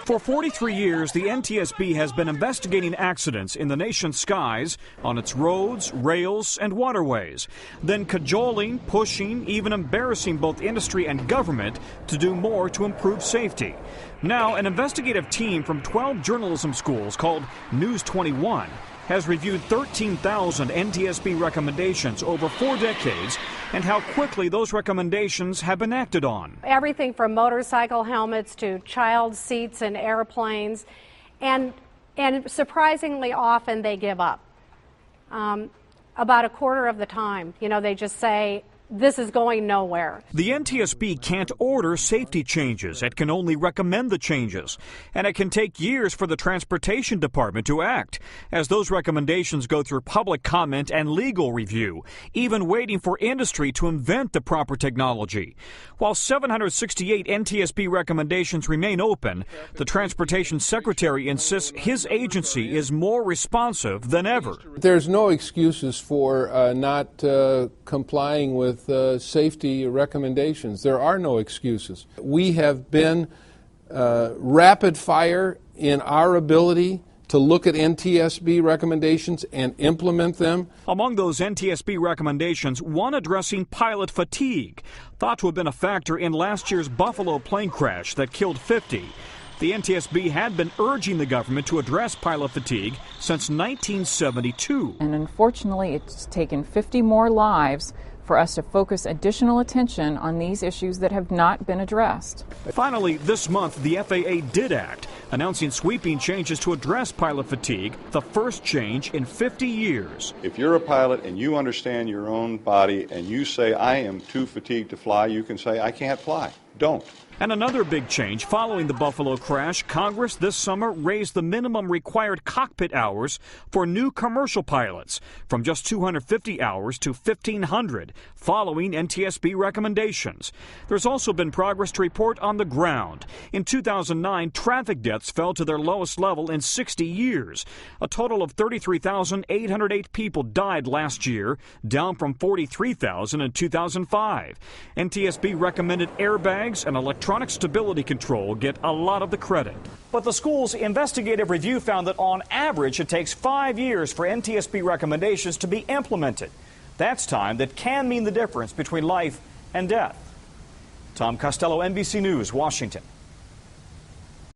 For 43 years, the NTSB has been investigating accidents in the nation's skies on its roads, rails, and waterways, then cajoling, pushing, even embarrassing both industry and government to do more to improve safety. Now, an investigative team from 12 journalism schools called News 21 has reviewed 13,000 NTSB recommendations over 4 decades and how quickly those recommendations have been acted on. Everything from motorcycle helmets to child seats in airplanes, and surprisingly often they give up. About a quarter of the time, they just say, this is going nowhere. The NTSB can't order safety changes. It can only recommend the changes. And it can take years for the Transportation Department to act, as those recommendations go through public comment and legal review, even waiting for industry to invent the proper technology. While 768 NTSB recommendations remain open, the Transportation Secretary insists his agency is more responsive than ever. There's no excuses for not complying with safety recommendations. There are no excuses. We have been rapid fire in our ability to look at NTSB recommendations and implement them. Among those NTSB recommendations, one addressing pilot fatigue, thought to have been a factor in last year's Buffalo plane crash that killed 50. The NTSB had been urging the government to address pilot fatigue since 1972. And unfortunately, it's taken 50 more lives for us to focus additional attention on these issues that have not been addressed. Finally, this month, the FAA did act, announcing sweeping changes to address pilot fatigue, the first change in 50 years. If you're a pilot and you understand your own body and you say, I am too fatigued to fly, you can say, I can't fly. Don't. And another big change following the Buffalo crash, Congress this summer raised the minimum required cockpit hours for new commercial pilots from just 250 hours to 1,500, following NTSB recommendations. There's also been progress to report on the ground. In 2009, traffic deaths fell to their lowest level in 60 years. A total of 33,808 people died last year, down from 43,000 in 2005. NTSB recommended airbags and electronic stability control get a lot of the credit. But the school's investigative review found that on average it takes 5 years for NTSB recommendations to be implemented. That's time that can mean the difference between life and death. Tom Costello, NBC News, Washington.